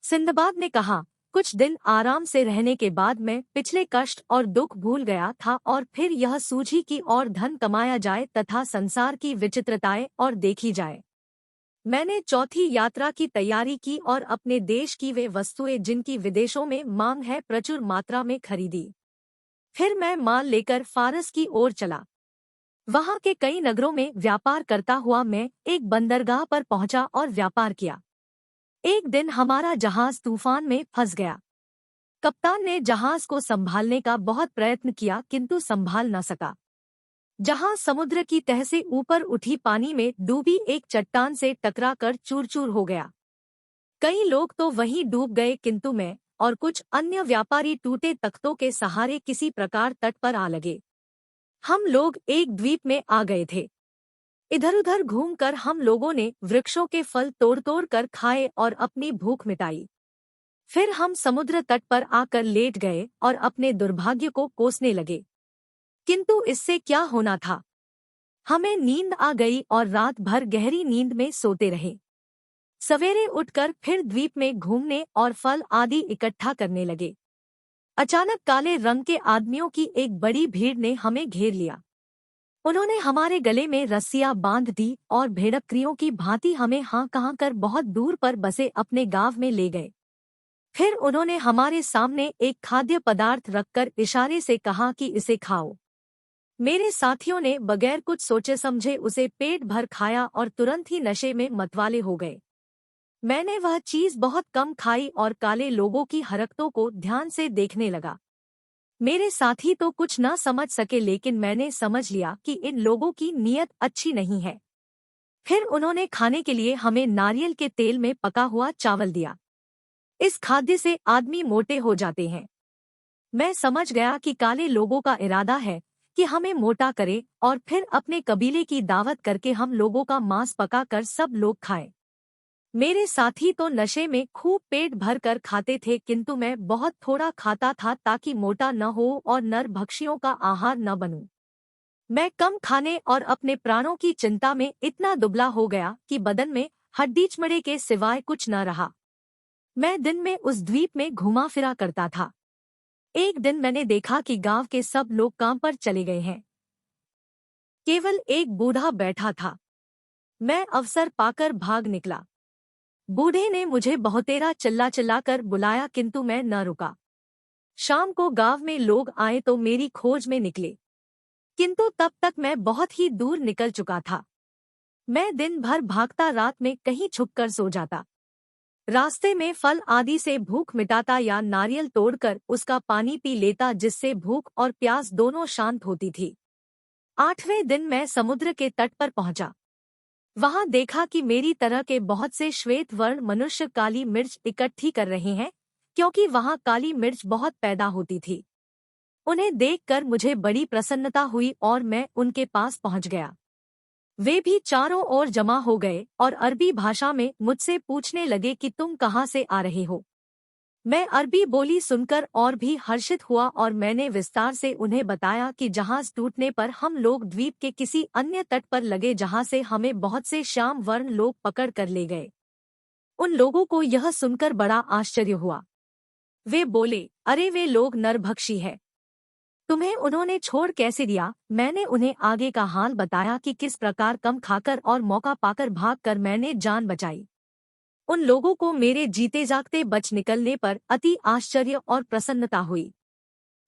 Sinbad ने कहा, कुछ दिन आराम से रहने के बाद मैं पिछले कष्ट और दुख भूल गया था और फिर यह सूझी कि और धन कमाया जाए तथा संसार की विचित्रताएं और देखी जाए। मैंने चौथी यात्रा की तैयारी की और अपने देश की वे वस्तुएं जिनकी विदेशों में मांग है प्रचुर मात्रा में खरीदी। फिर मैं माल लेकर फारस की ओर चला। वहां के कई नगरों में व्यापार करता हुआ मैं एक बंदरगाह पर पहुंचा और व्यापार किया। एक दिन हमारा जहाज तूफान में फंस गया। कप्तान ने जहाज को संभालने का बहुत प्रयत्न किया किंतु संभाल न सका। जहाज समुद्र की तह से ऊपर उठी पानी में डूबी एक चट्टान से टकराकर चूर-चूर हो गया। कई लोग तो वहीं डूब गए किंतु मैं और कुछ अन्य व्यापारी टूटे तख्तों के सहारे किसी प्रकार तट पर आ लगे। हम लोग एक द्वीप में आ गए थे। इधर-उधर घूमकर हम लोगों ने वृक्षों के फल तोड़-तोड़ कर खाए और अपनी भूख मिटाई। फिर हम समुद्र तट पर आकर लेट गए और अपने दुर्भाग्य को कोसने लगे। किंतु इससे क्या होना था? हमें नींद आ गई और रात भर गहरी नींद में सोते रहे। सवेरे उठकर फिर द्वीप में घूमने और फल आदि इकट्ठा करने लगे। अचानक काले रंग के आदमियों की एक बड़ी भीड़ ने हमें घेर लिया। उन्होंने हमारे गले में रस्सियां बांध दी और भेड़बकरियों की भांति हमें हाँ-कहाँ कर बहुत दूर पर बसे अपने गांव में ले गए। फिर उन्होंने हमारे सामने एक खाद्य पदार्थ रखकर इशारे से कहा कि इसे खाओ। मेरे साथियों ने बगैर कुछ सोचे समझे उसे पेट भर खाया और तुरंत ही नशे में मतवाले हो गए। मैंने वह चीज बहुत कम खाई और काले लोगों की हरकतों को ध्यान से देखने लगा। मेरे साथी तो कुछ न समझ सके लेकिन मैंने समझ लिया कि इन लोगों की नीयत अच्छी नहीं है। फिर उन्होंने खाने के लिए हमें नारियल के तेल में पका हुआ चावल दिया। इस खाद्य से आदमी मोटे हो जाते हैं। मैं समझ गया कि काले लोगों का इरादा है कि हमें मोटा करे और फिर अपने कबीले की दावत करके हम लोगों का मांस पका कर सब लोग खाएं। मेरे साथी तो नशे में खूब पेट भर कर खाते थे किंतु मैं बहुत थोड़ा खाता था ताकि मोटा न हो और नरभक्षियों का आहार न बनूं। मैं कम खाने और अपने प्राणों की चिंता में इतना दुबला हो गया कि बदन में हड्डी चमड़े के सिवाय कुछ न रहा। मैं दिन में उस द्वीप में घुमा फिरा करता था। एक दिन मैंने देखा कि गांव के सब लोग काम पर चले गए हैं। केवल एक बूढ़ा बैठा था। मैं अवसर पाकर भाग निकला। बूढ़े ने मुझे बहुतेरा चिल्ला-चिल्लाकर बुलाया किंतु मैं न रुका। शाम को गांव में लोग आए तो मेरी खोज में निकले, किंतु तब तक मैं बहुत ही दूर निकल चुका था। मैं दिन भर भागता, रात में कहीं छुपकर सो जाता। रास्ते में फल आदि से भूख मिटाता या नारियल तोड़कर उसका पानी पी लेता जिससे भूख और प्यास दोनों शांत होती थी। 8वें दिन मैं समुद्र के तट पर पहुंचा। वहां देखा कि मेरी तरह के बहुत से श्वेत वर्ण मनुष्य काली मिर्च इकट्ठी कर रहे हैं क्योंकि वहां काली मिर्च बहुत पैदा होती थी। उन्हें देखकर मुझे बड़ी प्रसन्नता हुई और मैं उनके पास पहुंच गया। वे भी चारों ओर जमा हो गए और अरबी भाषा में मुझसे पूछने लगे कि तुम कहाँ से आ रहे हो। मैं अरबी बोली सुनकर और भी हर्षित हुआ और मैंने विस्तार से उन्हें बताया कि जहाज टूटने पर हम लोग द्वीप के किसी अन्य तट पर लगे जहां से हमें बहुत से श्याम वर्ण लोग पकड़ कर ले गए। उन लोगों को यह सुनकर बड़ा आश्चर्य हुआ। वे बोले, अरे वे लोग नरभक्षी है, तुम्हें उन्होंने छोड़ कैसे दिया। मैंने उन्हें आगे का हाल बताया कि किस प्रकार कम खाकर और मौका पाकर भागकर मैंने जान बचाई। उन लोगों को मेरे जीते जागते बच निकलने पर अति आश्चर्य और प्रसन्नता हुई।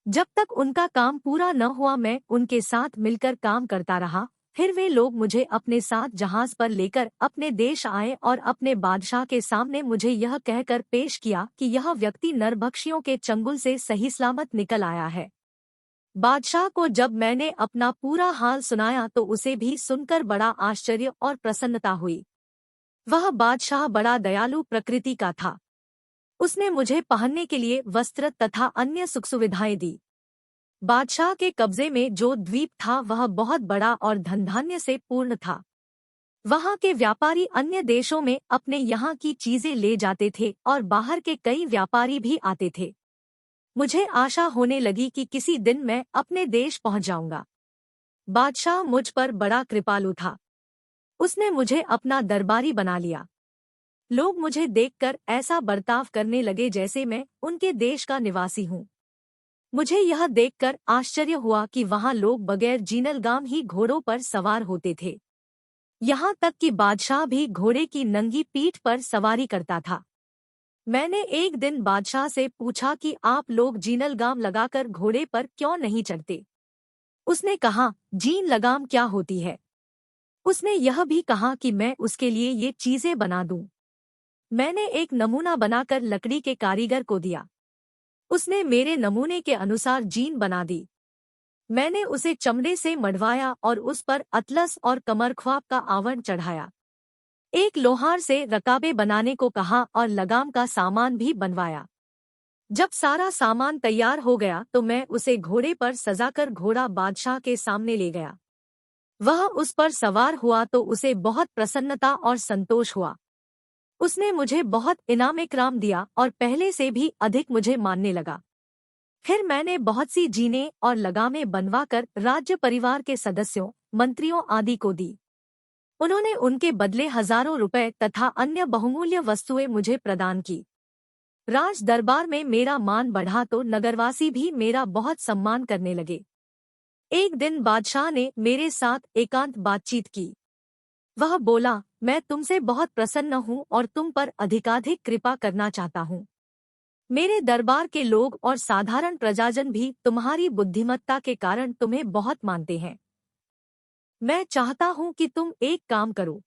जब तक उनका काम पूरा न हुआ मैं उनके साथ मिलकर काम करता रहा। फिर वे लोग मुझे अपने साथ जहाज पर लेकर अपने देश आए और अपने बादशाह के सामने मुझे यह कहकर पेश किया कि यह व्यक्ति नरभक्षियों के चंगुल से सही सलामत निकल आया है। बादशाह को जब मैंने अपना पूरा हाल सुनाया तो उसे भी सुनकर बड़ा आश्चर्य और प्रसन्नता हुई। वह बादशाह बड़ा दयालु प्रकृति का था। उसने मुझे पहनने के लिए वस्त्र तथा अन्य सुख सुविधाएं दी। बादशाह के कब्जे में जो द्वीप था वह बहुत बड़ा और धन धान्य से पूर्ण था। वहां के व्यापारी अन्य देशों में अपने यहाँ की चीजें ले जाते थे और बाहर के कई व्यापारी भी आते थे। मुझे आशा होने लगी कि किसी दिन मैं अपने देश पहुंच जाऊंगा। बादशाह मुझ पर बड़ा कृपालु था। उसने मुझे अपना दरबारी बना लिया। लोग मुझे देखकर ऐसा बर्ताव करने लगे जैसे मैं उनके देश का निवासी हूँ। मुझे यह देखकर आश्चर्य हुआ कि वहाँ लोग बगैर जीनलगाम ही घोड़ों पर सवार होते थे। यहाँ तक कि बादशाह भी घोड़े की नंगी पीठ पर सवारी करता था। मैंने एक दिन बादशाह से पूछा कि आप लोग जीनल लगाम लगाकर घोड़े पर क्यों नहीं चढ़ते। उसने कहा, जीन लगाम क्या होती है। उसने यह भी कहा कि मैं उसके लिए ये चीजें बना दूं। मैंने एक नमूना बनाकर लकड़ी के कारीगर को दिया। उसने मेरे नमूने के अनुसार जीन बना दी। मैंने उसे चमड़े से मढ़वाया और उस पर अतलस और कमरख्वाब का आवरण चढ़ाया। एक लोहार से रकाबे बनाने को कहा और लगाम का सामान भी बनवाया। जब सारा सामान तैयार हो गया तो मैं उसे घोड़े पर सजाकर घोड़ा बादशाह के सामने ले गया। वह उस पर सवार हुआ तो उसे बहुत प्रसन्नता और संतोष हुआ। उसने मुझे बहुत इनाम इकराम दिया और पहले से भी अधिक मुझे मानने लगा। फिर मैंने बहुत सी जीनें और लगामें बनवाकर राज्य परिवार के सदस्यों, मंत्रियों आदि को दी। उन्होंने उनके बदले हजारों रुपए तथा अन्य बहुमूल्य वस्तुएं मुझे प्रदान की। राज दरबार में मेरा मान बढ़ा तो नगरवासी भी मेरा बहुत सम्मान करने लगे। एक दिन बादशाह ने मेरे साथ एकांत बातचीत की। वह बोला, मैं तुमसे बहुत प्रसन्न हूँ और तुम पर अधिकाधिक कृपा करना चाहता हूँ। मेरे दरबार के लोग और साधारण प्रजाजन भी तुम्हारी बुद्धिमत्ता के कारण तुम्हें बहुत मानते हैं। मैं चाहता हूँ कि तुम एक काम करो।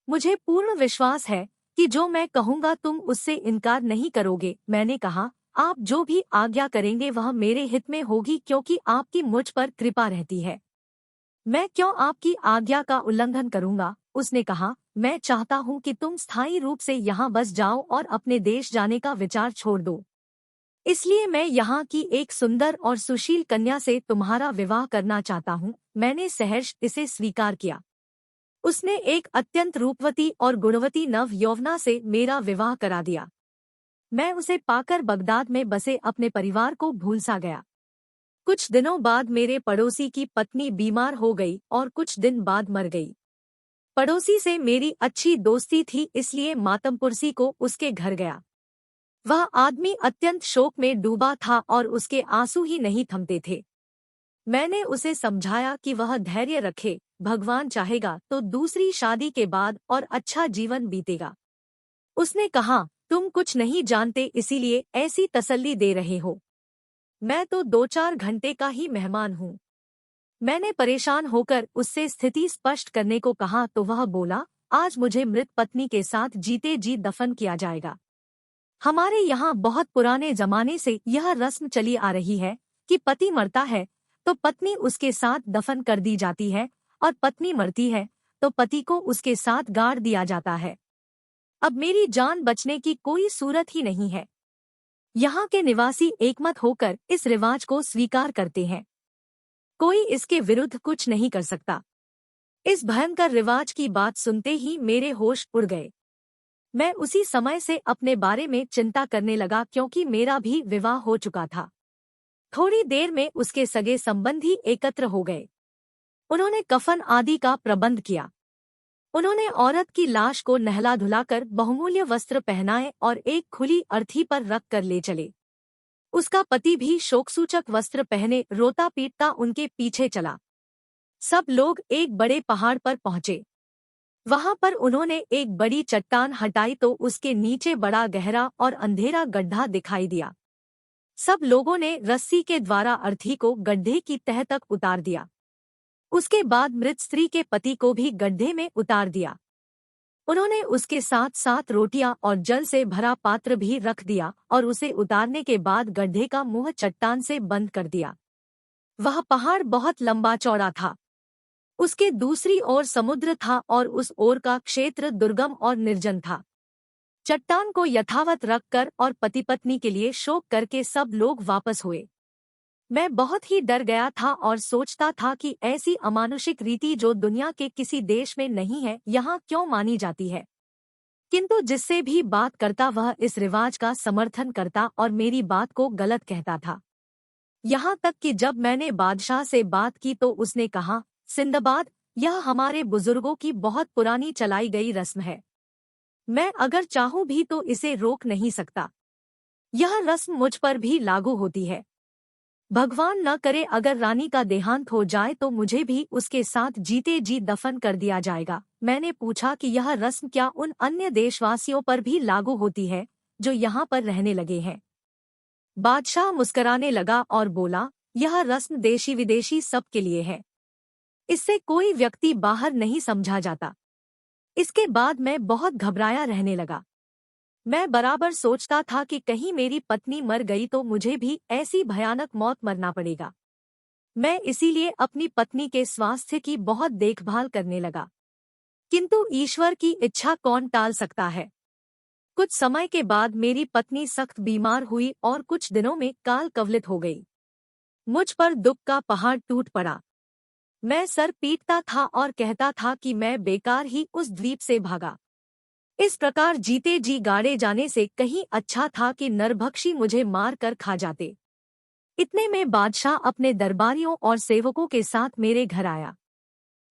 मुझे पूर्ण विश्वास है कि जो मैं कहूँगा तुम उससे इनकार नहीं करोगे। मैंने कहा, आप जो भी आज्ञा करेंगे वह मेरे हित में होगी, क्योंकि आपकी मुझ पर कृपा रहती है। मैं क्यों आपकी आज्ञा का उल्लंघन करूँगा। उसने कहा, मैं चाहता हूँ कि तुम स्थायी रूप से यहाँ बस जाओ और अपने देश जाने का विचार छोड़ दो। इसलिए मैं यहाँ की एक सुंदर और सुशील कन्या से तुम्हारा विवाह करना चाहता हूँ। मैंने सहर्ष इसे स्वीकार किया। उसने एक अत्यंत रूपवती और गुणवती नव यौवना से मेरा विवाह करा दिया। मैं उसे पाकर बगदाद में बसे अपने परिवार को भूल सा गया। कुछ दिनों बाद मेरे पड़ोसी की पत्नी बीमार हो गई और कुछ दिन बाद मर गई। पड़ोसी से मेरी अच्छी दोस्ती थी, इसलिए मातमपुरसी को उसके घर गया। वह आदमी अत्यंत शोक में डूबा था और उसके आंसू ही नहीं थमते थे। मैंने उसे समझाया कि वह धैर्य रखे, भगवान चाहेगा तो दूसरी शादी के बाद और अच्छा जीवन बीतेगा। उसने कहा, तुम कुछ नहीं जानते इसीलिए ऐसी तसल्ली दे रहे हो। मैं तो 2-4 घंटे का ही मेहमान हूँ। मैंने परेशान होकर उससे स्थिति स्पष्ट करने को कहा तो वह बोला, आज मुझे मृत पत्नी के साथ जीते जी दफन किया जाएगा। हमारे यहाँ बहुत पुराने जमाने से यह रस्म चली आ रही है कि पति मरता है तो पत्नी उसके साथ दफन कर दी जाती है, और पत्नी मरती है तो पति को उसके साथ गाड़ दिया जाता है। अब मेरी जान बचने की कोई सूरत ही नहीं है। यहाँ के निवासी एकमत होकर इस रिवाज को स्वीकार करते हैं। कोई इसके विरुद्ध कुछ नहीं कर सकता। इस भयंकर रिवाज की बात सुनते ही मेरे होश उड़ गए। मैं उसी समय से अपने बारे में चिंता करने लगा, क्योंकि मेरा भी विवाह हो चुका था। थोड़ी देर में उसके सगे संबंधी एकत्र हो गए। उन्होंने कफन आदि का प्रबंध किया। उन्होंने औरत की लाश को नहला धुलाकर बहुमूल्य वस्त्र पहनाए और एक खुली अर्थी पर रख कर ले चले। उसका पति भी शोकसूचक वस्त्र पहने रोता पीटता उनके पीछे चला। सब लोग एक बड़े पहाड़ पर पहुंचे। वहां पर उन्होंने एक बड़ी चट्टान हटाई तो उसके नीचे बड़ा गहरा और अंधेरा गड्ढा दिखाई दिया। सब लोगों ने रस्सी के द्वारा अर्थी को गड्ढे की तह तक उतार दिया। उसके बाद मृत स्त्री के पति को भी गड्ढे में उतार दिया। उन्होंने उसके साथ साथ रोटियां और जल से भरा पात्र भी रख दिया और उसे उतारने के बाद गड्ढे का मुंह चट्टान से बंद कर दिया। वह पहाड़ बहुत लंबा चौड़ा था। उसके दूसरी ओर समुद्र था और उस ओर का क्षेत्र दुर्गम और निर्जन था। चट्टान को यथावत रखकर और पति पत्नी के लिए शोक करके सब लोग वापस हुए। मैं बहुत ही डर गया था और सोचता था कि ऐसी अमानुषिक रीति जो दुनिया के किसी देश में नहीं है, यहाँ क्यों मानी जाती है। किंतु जिससे भी बात करता वह इस रिवाज का समर्थन करता और मेरी बात को गलत कहता था। यहाँ तक कि जब मैंने बादशाह से बात की तो उसने कहा, सिंदबाद, यह हमारे बुजुर्गों की बहुत पुरानी चलाई गई रस्म है। मैं अगर चाहूं भी तो इसे रोक नहीं सकता। यह रस्म मुझ पर भी लागू होती है। भगवान न करे अगर रानी का देहांत हो जाए तो मुझे भी उसके साथ जीते जी दफन कर दिया जाएगा। मैंने पूछा कि यह रस्म क्या उन अन्य देशवासियों पर भी लागू होती है जो यहाँ पर रहने लगे हैं? बादशाह मुस्कराने लगा और बोला, यह रस्म देशी विदेशी सब के लिए है। इससे कोई व्यक्ति बाहर नहीं समझा जाता। इसके बाद मैं बहुत घबराया रहने लगा। मैं बराबर सोचता था कि कहीं मेरी पत्नी मर गई तो मुझे भी ऐसी भयानक मौत मरना पड़ेगा। मैं इसीलिए अपनी पत्नी के स्वास्थ्य की बहुत देखभाल करने लगा। किंतु ईश्वर की इच्छा कौन टाल सकता है। कुछ समय के बाद मेरी पत्नी सख्त बीमार हुई और कुछ दिनों में काल कवलित हो गई। मुझ पर दुख का पहाड़ टूट पड़ा। मैं सर पीटता था और कहता था कि मैं बेकार ही उस द्वीप से भागा। इस प्रकार जीते जी गाड़े जाने से कहीं अच्छा था कि नरभक्षी मुझे मार कर खा जाते। इतने में बादशाह अपने दरबारियों और सेवकों के साथ मेरे घर आया।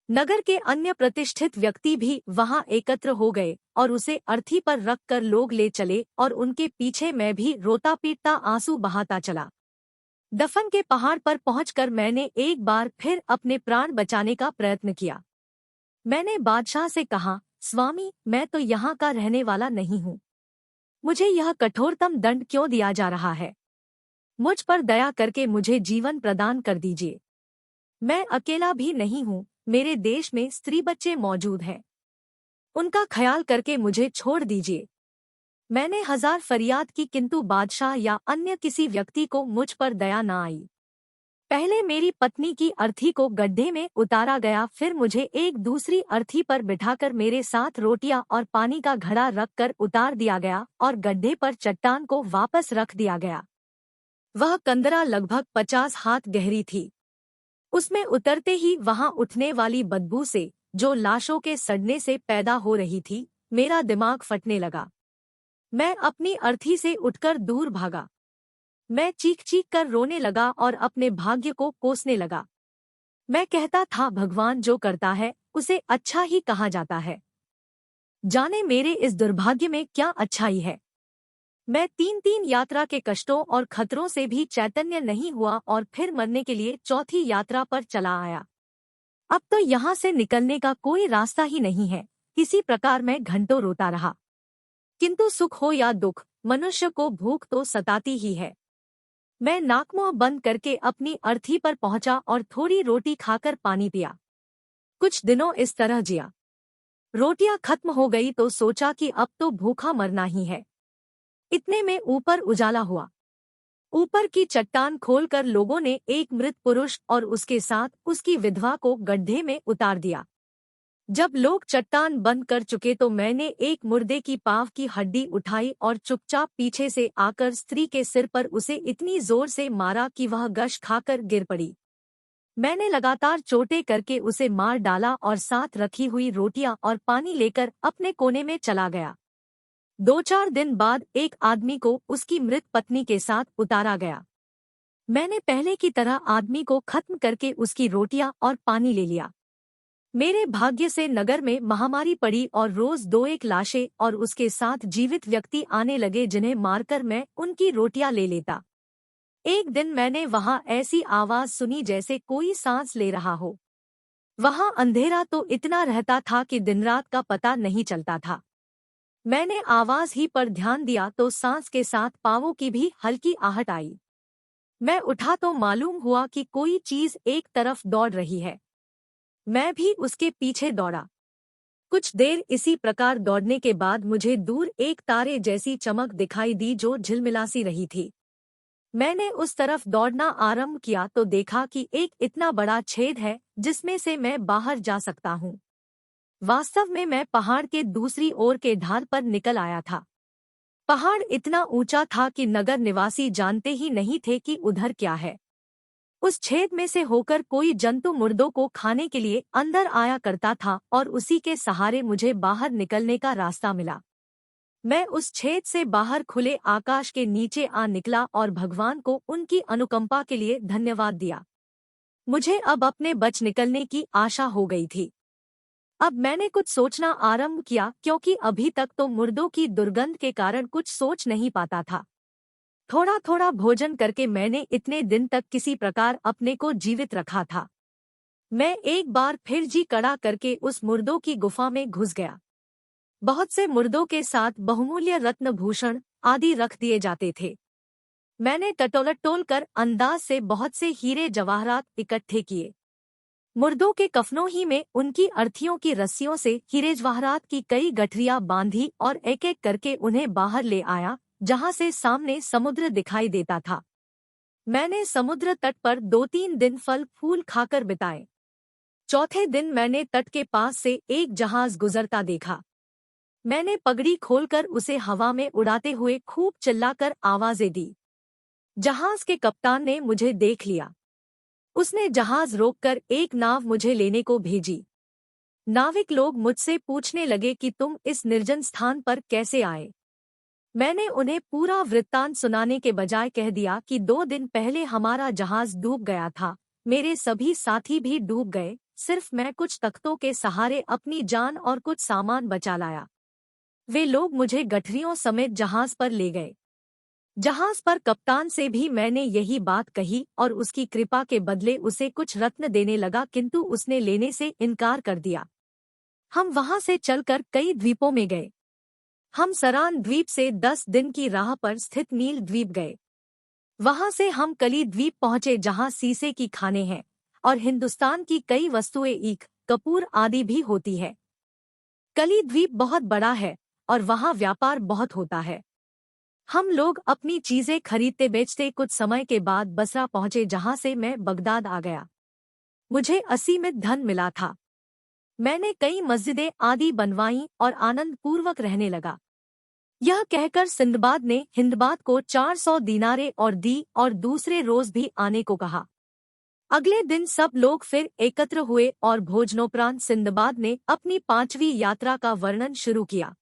नगर के अन्य प्रतिष्ठित व्यक्ति भी वहां एकत्र हो गए और उसे अर्थी पर रखकर लोग ले चले और उनके पीछे मैं भी रोता पीटता आंसू बहाता चला। दफन के पहाड़ पर पहुंचकर मैंने एक बार फिर अपने प्राण बचाने का प्रयत्न किया। मैंने बादशाह से कहा, स्वामी, मैं तो यहाँ का रहने वाला नहीं हूँ। मुझे यह कठोरतम दंड क्यों दिया जा रहा है? मुझ पर दया करके मुझे जीवन प्रदान कर दीजिए। मैं अकेला भी नहीं हूँ, मेरे देश में स्त्री बच्चे मौजूद हैं। उनका ख्याल करके मुझे छोड़ दीजिए। मैंने हजार फरियाद की किंतु बादशाह या अन्य किसी व्यक्ति को मुझ पर दया न आई। पहले मेरी पत्नी की अर्थी को गड्ढे में उतारा गया, फिर मुझे एक दूसरी अर्थी पर बिठाकर मेरे साथ रोटियां और पानी का घड़ा रखकर उतार दिया गया और गड्ढे पर चट्टान को वापस रख दिया गया। वह कंदरा लगभग 50 हाथ गहरी थी। उसमें उतरते ही वहां उठने वाली बदबू से, जो लाशों के सड़ने से पैदा हो रही थी, मेरा दिमाग फटने लगा। मैं अपनी अर्थी से उठकर दूर भागा। मैं चीख चीख कर रोने लगा और अपने भाग्य को कोसने लगा। मैं कहता था, भगवान जो करता है उसे अच्छा ही कहा जाता है। जाने मेरे इस दुर्भाग्य में क्या अच्छाई है। मैं 3-3 यात्रा के कष्टों और खतरों से भी चैतन्य नहीं हुआ और फिर मरने के लिए चौथी यात्रा पर चला आया। अब तो यहाँ से निकलने का कोई रास्ता ही नहीं है। किसी प्रकार मैं घंटों रोता रहा। किंतु सुख हो या दुख, मनुष्य को भूख तो सताती ही है। मैं नाक-मुंह बंद करके अपनी अर्थी पर पहुंचा और थोड़ी रोटी खाकर पानी पिया। कुछ दिनों इस तरह जिया। रोटियां खत्म हो गई तो सोचा कि अब तो भूखा मरना ही है। इतने में ऊपर उजाला हुआ। ऊपर की चट्टान खोलकर लोगों ने एक मृत पुरुष और उसके साथ उसकी विधवा को गड्ढे में उतार दिया। जब लोग चट्टान बंद कर चुके तो मैंने एक मुर्दे की पांव की हड्डी उठाई और चुपचाप पीछे से आकर स्त्री के सिर पर उसे इतनी जोर से मारा कि वह गश खाकर गिर पड़ी। मैंने लगातार चोटें करके उसे मार डाला और साथ रखी हुई रोटियां और पानी लेकर अपने कोने में चला गया। 2-4 दिन बाद एक आदमी को उसकी मृत पत्नी के साथ उतारा गया। मैंने पहले की तरह आदमी को खत्म करके उसकी रोटियां और पानी ले लिया। मेरे भाग्य से नगर में महामारी पड़ी और रोज 2-1 लाशें और उसके साथ जीवित व्यक्ति आने लगे जिन्हें मारकर मैं उनकी रोटियां ले लेता। एक दिन मैंने वहां ऐसी आवाज सुनी जैसे कोई सांस ले रहा हो। वहां अंधेरा तो इतना रहता था कि दिन रात का पता नहीं चलता था। मैंने आवाज ही पर ध्यान दिया तो सांस के साथ पांवों की भी हल्की आहट आई। मैं उठा तो मालूम हुआ कि कोई चीज एक तरफ दौड़ रही है। मैं भी उसके पीछे दौड़ा। कुछ देर इसी प्रकार दौड़ने के बाद मुझे दूर एक तारे जैसी चमक दिखाई दी जो झिलमिलासी रही थी। मैंने उस तरफ दौड़ना आरंभ किया तो देखा कि एक इतना बड़ा छेद है जिसमें से मैं बाहर जा सकता हूँ। वास्तव में मैं पहाड़ के दूसरी ओर के ढाल पर निकल आया था। पहाड़ इतना ऊंचा था कि नगर निवासी जानते ही नहीं थे कि उधर क्या है। उस छेद में से होकर कोई जंतु मुर्दों को खाने के लिए अंदर आया करता था और उसी के सहारे मुझे बाहर निकलने का रास्ता मिला। मैं उस छेद से बाहर खुले आकाश के नीचे आ निकला और भगवान को उनकी अनुकंपा के लिए धन्यवाद दिया। मुझे अब अपने बच निकलने की आशा हो गई थी। अब मैंने कुछ सोचना आरंभ किया, क्योंकि अभी तक तो मुर्दों की दुर्गंध के कारण कुछ सोच नहीं पाता था। थोड़ा थोड़ा भोजन करके मैंने इतने दिन तक किसी प्रकार अपने को जीवित रखा था। मैं एक बार फिर जी कड़ा करके उस मुर्दों की गुफा में घुस गया। बहुत से मुर्दों के साथ बहुमूल्य रत्नभूषण आदि रख दिए जाते थे। मैंने टटोलट टोल कर अंदाज से बहुत से हीरे जवाहरात इकट्ठे किए। मुर्दों के कफनों ही में उनकी अर्थियों की रस्सियों से हीरे जवाहरात की कई गठरियां बांधी और एक एक करके उन्हें बाहर ले आया, जहां से सामने समुद्र दिखाई देता था। मैंने समुद्र तट पर 2-3 दिन फल फूल खाकर बिताए। चौथे दिन मैंने तट के पास से एक जहाज गुजरता देखा। मैंने पगड़ी खोलकर उसे हवा में उड़ाते हुए खूब चिल्लाकर आवाजें दी। जहाज के कप्तान ने मुझे देख लिया। उसने जहाज रोककर एक नाव मुझे लेने को भेजी। नाविक लोग मुझसे पूछने लगे कि तुम इस निर्जन स्थान पर कैसे आए। मैंने उन्हें पूरा वृत्तांत सुनाने के बजाय कह दिया कि 2 दिन पहले हमारा जहाज डूब गया था, मेरे सभी साथी भी डूब गए, सिर्फ मैं कुछ तख्तों के सहारे अपनी जान और कुछ सामान बचा लाया। वे लोग मुझे गठरियों समेत जहाज पर ले गए। जहाज पर कप्तान से भी मैंने यही बात कही और उसकी कृपा के बदले उसे कुछ रत्न देने लगा, किंतु उसने लेने से इनकार कर दिया। हम वहां से चलकर कई द्वीपों में गए। हम सरान द्वीप से 10 दिन की राह पर स्थित नील द्वीप गए। वहां से हम कली द्वीप पहुंचे, जहां सीसे की खानें हैं और हिंदुस्तान की कई वस्तुएं ईख, कपूर आदि भी होती है। कली द्वीप बहुत बड़ा है और वहां व्यापार बहुत होता है। हम लोग अपनी चीजें खरीदते बेचते कुछ समय के बाद बसरा पहुंचे, जहां से मैं बगदाद आ गया। मुझे असीमित धन मिला था। मैंने कई मस्जिदें आदि बनवाईं और आनंद पूर्वक रहने लगा। यह कहकर सिंदबाद ने हिंदबाद को 400 दीनारे और दी और दूसरे रोज भी आने को कहा। अगले दिन सब लोग फिर एकत्र हुए और भोजनोपरांत सिंदबाद ने अपनी 5वीं यात्रा का वर्णन शुरू किया।